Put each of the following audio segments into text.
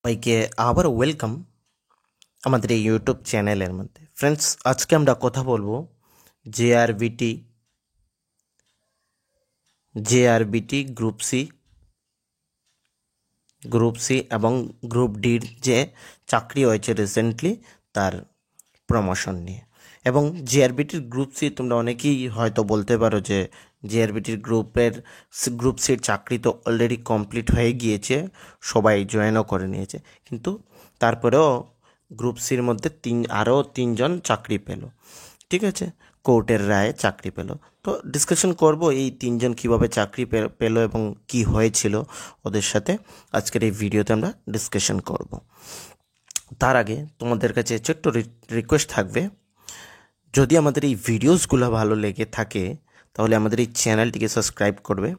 সবাইকে আবার ওয়েলকাম আমাদের এই ইউটিউব চ্যানেলের মধ্যে। ফ্রেন্ডস, আজকে আমরা কথা বলবো জেআরবিটি জেআরবিটি গ্রুপ সি এবং গ্রুপ ডির যে চাকরি হয়েছে রিসেন্টলি তার প্রমোশন নিয়ে। এবং জিআরবিটির গ্রুপ সি তোমরা অনেকেই হয়তো বলতে পারো যে জিআরবিটির গ্রুপ সির চাকরি তো অলরেডি কমপ্লিট হয়ে গিয়েছে, সবাই জয়েনও করে নিয়েছে, কিন্তু তারপরেও গ্রুপ সির মধ্যে আরও তিনজন চাকরি পেল। ঠিক আছে, কোর্টের রায়ে চাকরি পেল। তো ডিসকাশন করব এই তিনজন কিভাবে চাকরি পেল এবং কি হয়েছিল ওদের সাথে। আজকের এই ভিডিওতে আমরা ডিসকাশন করব। তার আগে তোমাদের কাছে ছোট্ট রিকোয়েস্ট থাকবে, যদি আমাদের এই ভিডিওসগুলো ভালো লেগে থাকে তাহলে আমাদের এই চ্যানেলটিকে সাবস্ক্রাইব করবে,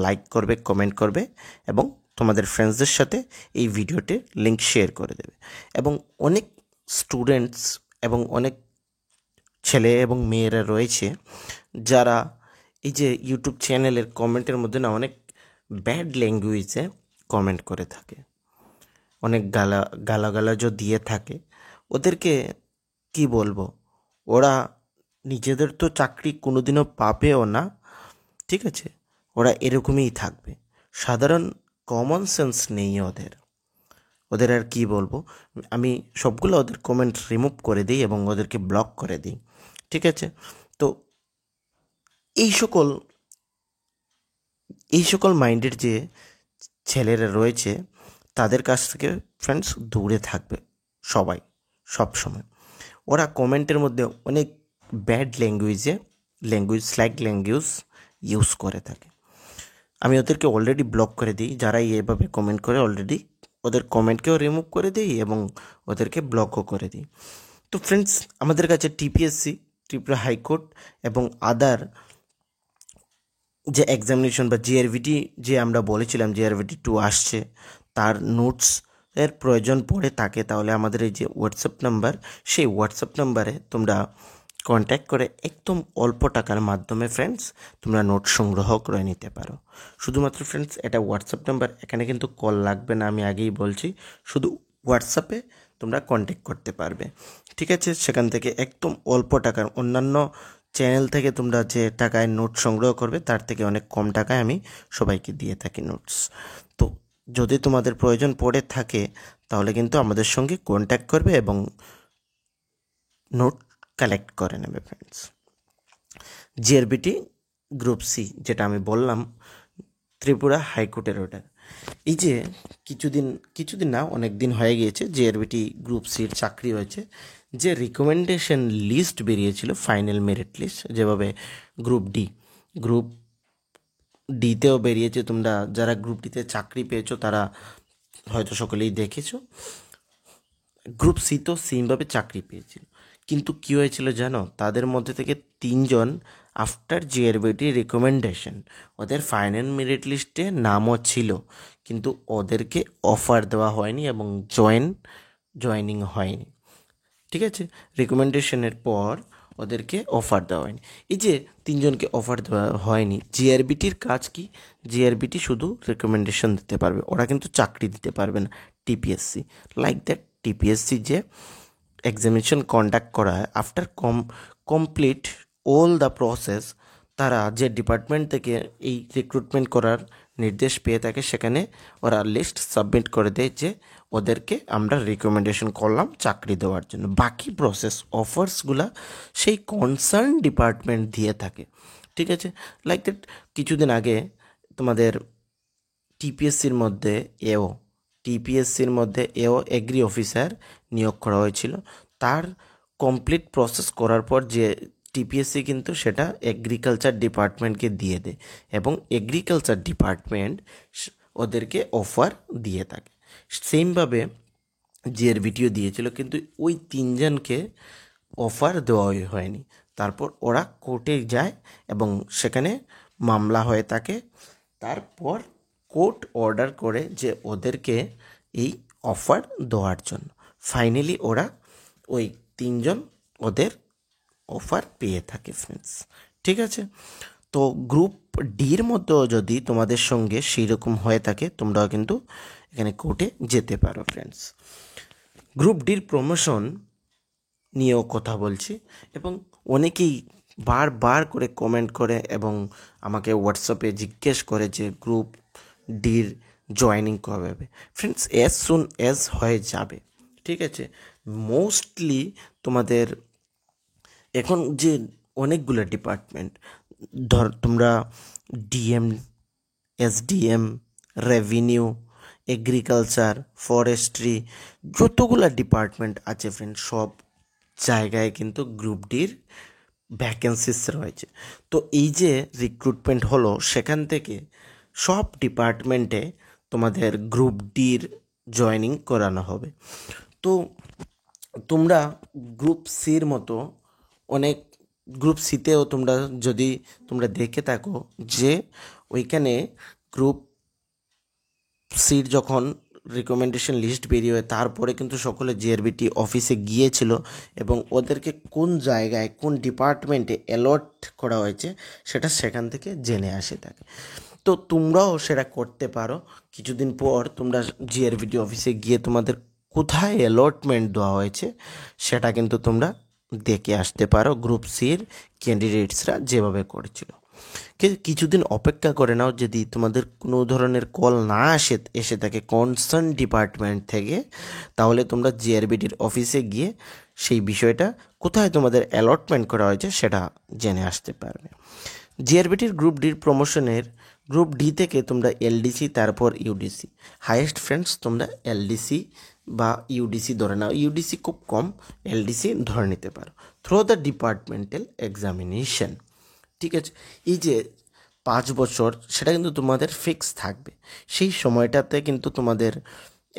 লাইক করবে, কমেন্ট করবে এবং তোমাদের ফ্রেন্ডসদের সাথে এই ভিডিওটির লিঙ্ক শেয়ার করে দেবে। এবং অনেক স্টুডেন্টস এবং অনেক ছেলে এবং মেয়েরা রয়েছে যারা এই যে ইউটিউব চ্যানেলের কমেন্টের মধ্যে না অনেক ব্যাড ল্যাঙ্গুয়েজে কমেন্ট করে থাকে, অনেক গালাগালাজও দিয়ে থাকে। ওদেরকে কি বলবো, ওরা নিজেদের তো চাকরি কোনোদিনও পাবেও না। ঠিক আছে, ওরা এরকমই থাকবে। সাধারণ কমন সেন্স নেই ওদের। ওদের আর কি বলবো, আমি সবগুলো ওদের কমেন্ট রিমুভ করে দিই এবং ওদেরকে ব্লক করে দিই। ঠিক আছে, তো এই সকল এই সকল মাইন্ডের যে ছেলেরা রয়েছে তাদের কাছ থেকে ফ্রেন্ডস দূরে থাকবে সবাই, সব সময়। ওরা কমেন্টের মধ্যে অনেক ব্যাড স্ল্যাগ ল্যাঙ্গুয়েজ ইউজ করে থাকে। আমি ওদেরকে অলরেডি ব্লক করে দিই, যারাই এভাবে কমেন্ট করে অলরেডি ওদের কমেন্টকেও রিমুভ করে দিই এবং ওদেরকে ব্লকও করে দিই। তো ফ্রেন্ডস, আমাদের কাছে টিপিএসসি, ত্রিপুরা হাইকোর্ট এবং আদার যে এক্সামিনেশন বা জিআরভিটি যে আমরা বলেছিলাম জিআরভিটি 2 আসছে, তার নোটস এর প্রয়োজন পড়ে থাকে, তাহলে আমাদের এই যে হোয়াটসঅ্যাপ নাম্বার, সেই হোয়াটসঅ্যাপ নাম্বারে তোমরা কন্ট্যাক্ট করে একদম অল্প টাকার মাধ্যমে ফ্রেন্ডস তোমরা নোট সংগ্রহ করে নিতে পারো। শুধুমাত্র ফ্রেন্ডস এটা হোয়াটসঅ্যাপ নাম্বার, এখানে কিন্তু কল লাগবে না, আমি আগেই বলছি। শুধু হোয়াটসঅ্যাপে তোমরা কন্ট্যাক্ট করতে পারবে। ঠিক আছে, সেখান থেকে একদম অল্প টাকার, অন্যান্য চ্যানেল থেকে তোমরা যে টাকায় নোট সংগ্রহ করবে তার থেকে অনেক কম টাকায় আমি সবাইকে দিয়ে থাকি নোটস। তো যদি তোমাদের প্রয়োজন পড়ে থাকে তাহলে কিন্তু আমাদের সঙ্গে কন্ট্যাক্ট করবে এবং নোট কালেক্ট করে নেবে ফ্রেন্ডস। জিআরবিটি গ্রুপ সি যেটা আমি বললাম, ত্রিপুরা হাইকোর্টের অর্ডার। এই যে কিছুদিন না, অনেক দিন হয়ে গিয়েছে জিআরবিটি গ্রুপ সির চাকরি হয়েছে। যে রিকমেন্ডেশন লিস্ট বেরিয়েছিল, ফাইনাল মেরিট লিস্ট, যেভাবে গ্রুপ ডিতেও বেরিয়েছে, তোমরা যারা গ্রুপ ডিতে চাকরি পেয়েছো তারা হয়তো সকলেই দেখেছো। গ্রুপ সি তো সেমভাবে চাকরি পেয়েছিল, কিন্তু কী হয়েছিল জানো, তাদের মধ্যে থেকে তিনজন আফটার জিআরবিটি রিকমেন্ডেশন ওদের ফাইনাল মেরিট লিস্টে নামও ছিল, কিন্তু ওদেরকে অফার দেওয়া হয়নি এবং জয়েনিং হয়নি। ঠিক আছে, রিকমেন্ডেশনের পর ওদেরকে অফার দেওয়া হয়নি। এই যে তিনজনকে অফার দেওয়া হয়নি, জিআরবিটির কাজ কি? জিআরবিটি শুধু রিকমেন্ডেশন দিতে পারবে, ওরা কিন্তু চাকরি দিতে পারবে না। টিপিএসসি লাইক দ্যাট, টিপিএসসি যে এক্সামিনেশন কন্ডাক্ট করা হয় after complete all the process, তারা যে ডিপার্টমেন্ট থেকে এই রিক্রুটমেন্ট করার নির্দেশ পেয়ে থাকে সেখানে ওরা লিস্ট সাবমিট করে দেয় যে ওদেরকে আমরা রিকমেন্ডেশন করলাম চাকরি দেওয়ার জন্য। বাকি প্রসেস অফার্সগুলা সেই কনসার্ন ডিপার্টমেন্ট দিয়ে থাকে। ঠিক আছে, লাইক দ্যাট কিছুদিন আগে তোমাদের টিপিএসসির মধ্যে এও এগ্রি অফিসার নিয়োগ করা হয়েছিল। তার কমপ্লিট প্রসেস করার পর যে টিপিএসসি কিন্তু সেটা এগ্রিকালচার ডিপার্টমেন্টকে দিয়ে দেয় এবং এগ্রিকালচার ডিপার্টমেন্ট ওদেরকে অফার দিয়ে থাকে। সেমভাবে জিআরবিটিও দিয়েছিল, কিন্তু ওই তিনজনকে অফার দেওয়া হয়নি। তারপর ওরা কোর্টে যায় এবং সেখানে মামলা হয়ে থাকে। তারপর কোর্ট অর্ডার করে যে ওদেরকে এই অফার দেওয়ার জন্য। ফাইনালি ওরা ওই তিনজন ওদের অফার পেয়ে থাকে ফ্রেন্ডস। ঠিক আছে, তো গ্রুপ ডির মতো যদি তোমাদের সঙ্গে সেই রকম হয়ে থাকে তোমরাও কিন্তু এখানে কোর্টে যেতে পারো ফ্রেন্ডস। গ্রুপ ডির প্রমোশন নিয়েও কথা বলছি এবং অনেকেই বারবার করে কমেন্ট করে এবং আমাকে হোয়াটসঅ্যাপে জিজ্ঞেস করে যে গ্রুপ ডির জয়েনিং কবে হবে। ফ্রেন্ডস, অ্যাজ সুন অ্যাজ হয়ে যাবে, ঠিক আছে। মোস্টলি তোমাদের এখন যে অনেকগুলো ডিপার্টমেন্ট, ধর তোমরা DM, SDM, revenue, agriculture, forestry, যতগুলো ডিপার্টমেন্ট আছে ফ্রেন্ড, সব জায়গায় কিন্তু গ্রুপ ডির ভ্যাকেন্সিস রয়েছে। তো এই যে রিক্রুটমেন্ট হলো, সেখান থেকে সব ডিপার্টমেন্টে তোমাদের গ্রুপ ডির জয়েনিং করানো হবে। তো তোমরা গ্রুপ সির মতো অনেক, গ্রুপ সিতেও তোমরা যদি তোমরা দেখে থাকো যে ওইখানে গ্রুপ সির যখন রিকমেন্ডেশন লিস্ট বেরিয়ে হয় তারপরে কিন্তু সকলে জিআরবিটি অফিসে গিয়েছিল এবং ওদেরকে কোন জায়গায় কোন ডিপার্টমেন্টে অ্যালট করা হয়েছে সেটা সেখান থেকে জেনে আসে থাকে। তো তোমরাও সেটা করতে পারো। কিছুদিন পর তোমরা জিআরবিটি অফিসে গিয়ে তোমাদের কোথায় অ্যালটমেন্ট দেওয়া হয়েছে সেটা কিন্তু তোমরা দেখে আসতে পারো, গ্রুপ সির ক্যান্ডিডেটসরা যেভাবে করেছিল। কিছুদিন অপেক্ষা করে নাও, যদি তোমাদের কোনো ধরনের কল না এসে থাকে কনসার্ন ডিপার্টমেন্ট থেকে, তাহলে তোমরা জিআরবিটির অফিসে গিয়ে সেই বিষয়টা কোথায় তোমাদের অ্যালটমেন্ট করা হয়েছে সেটা জেনে আসতে পারবে। জিআরবিটির গ্রুপ ডির প্রমোশনের গ্রুপ ডি থেকে তোমরা এলডিসি, তারপর ইউডিসি, হাইয়েস্ট ফ্রেন্ডস তোমরা এলডিসি বা ইউডিসি ধরে নাও, ইউডিসি খুব কম, এলডিসি ধরে নিতে পারো, থ্রু দ্য ডিপার্টমেন্টাল এক্সামিনেশন, ঠিক আছে। এই যে 5 বছর সেটা কিন্তু তোমাদের ফিক্স থাকবে। সেই সময়টাতে কিন্তু তোমাদের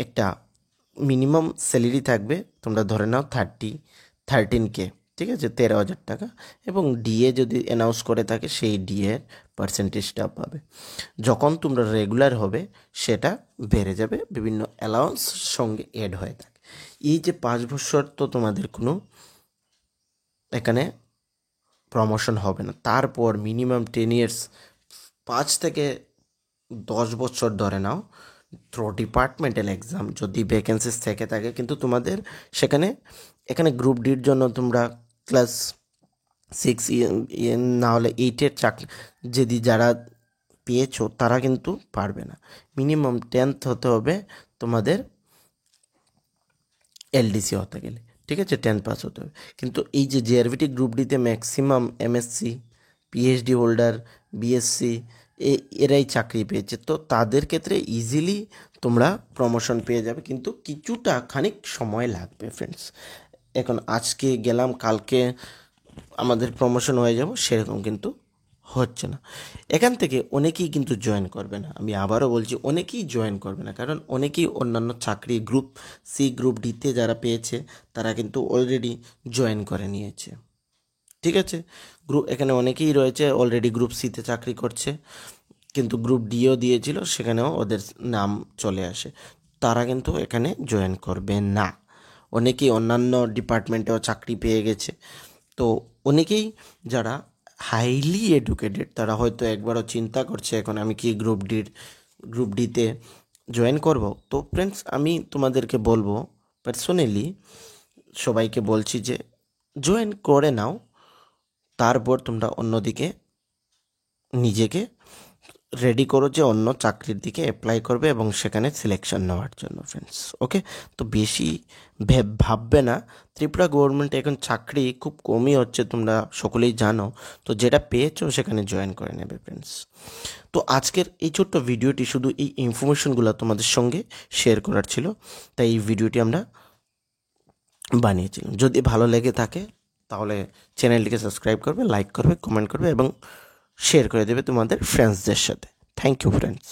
একটা মিনিমাম স্যালারি থাকবে, তোমরা ধরে নাও 13K, ঠিক আছে, 13,000 টাকা, এবং ডিএ যদি অ্যানাউন্স করে থাকে সেই ডিএর পার্সেন্টেজটা পাবে। যখন তোমরা রেগুলার হবে সেটা বেড়ে যাবে, বিভিন্ন অ্যালাউন্স সঙ্গে অ্যাড হয়ে থাকে। এই যে 5 বছর তো তোমাদের কোনো এখানে প্রমোশন হবে না, তারপর মিনিমাম 10 ইয়ার্স, 5 থেকে 10 বছর ধরে নাও, থ্রো ডিপার্টমেন্টাল এক্সাম যদি ভ্যাকেন্সিস থেকে থাকে, কিন্তু তোমাদের সেখানে এখানে গ্রুপ ডির জন্য তোমরা ক্লাস 6 না হলে 8-এর চাকরি যদি যারা পেয়েছো তারা কিন্তু পারবে না, মিনিমাম 10th হতে হবে তোমাদের এলডিসি হতে গেলে, ঠিক আছে, 10 পাস হতে হবে। কিন্তু এই যে জিআরবিটি গ্রুপ ডিতে maximum MSc, PhD holder, BSc এরাই চাকরি পেয়েছে, তো তাদের ক্ষেত্রে ইজিলি তোমরা প্রমোশন পেয়ে যাবে, কিন্তু কিছুটা খানিক সময় লাগবে ফ্রেন্ডস। এখন আজকে গেলাম কালকে আমাদের প্রমোশন হয়ে যাব সেরকম কিন্তু হচ্ছে না। এখান থেকে অনেকেই কিন্তু জয়েন করবে না, আমি আবারও বলছি অনেকেই জয়েন করবে না, কারণ অনেকেই অন্যান্য চাকরি গ্রুপ সি, গ্রুপ ডিতে যারা পেয়েছে তারা কিন্তু অলরেডি জয়েন করে নিয়েছে, ঠিক আছে। এখানে অনেকেই রয়েছে অলরেডি গ্রুপ সিতে চাকরি করছে, কিন্তু গ্রুপ ডিও দিয়েছিল, সেখানেও ওদের নাম চলে আসে, তারা কিন্তু এখানে জয়েন করবে না। অনেকেই অন্যান্য ডিপার্টমেন্টেও চাকরি পেয়ে গেছে। তো অনেকেই যারা হাইলি এডুকেটেড তারা হয়তো একবারও চিন্তা করছে এখন আমি কি গ্রুপ ডিতে জয়েন করব। তো ফ্রেন্ডস, আমি তোমাদেরকে বলবো, পার্সোনালি সবাইকে বলছি যে জয়েন করে নাও, তারপর তোমরা অন্যদিকে নিজেকে রেডি করো যে অন্য চাকরির দিকে অ্যাপ্লাই করবে এবং সেখানে সিলেকশন নেওয়ার জন্য ফ্রেন্ডস, ওকে। তো বেশি ভাববে না, ত্রিপুরা গভর্নমেন্টে এখন চাকরি খুব কমই হচ্ছে, তোমরা সকলেই জানো। তো যেটা পেয়েছো সেখানে জয়েন করে নেবে ফ্রেন্ডস। তো আজকের এই ছোট্ট ভিডিওটি শুধু এই ইনফরমেশনগুলো তোমাদের সঙ্গে শেয়ার করার ছিল, তাই এই ভিডিওটি আমরা বানিয়েছিলাম। যদি ভালো লেগে থাকে তাহলে চ্যানেলটিকে সাবস্ক্রাইব করবে, লাইক করবে, কমেন্ট করবে এবং শেয়ার করে দেবে তোমাদের ফ্রেন্ডসদের সাথে। Thank you friends.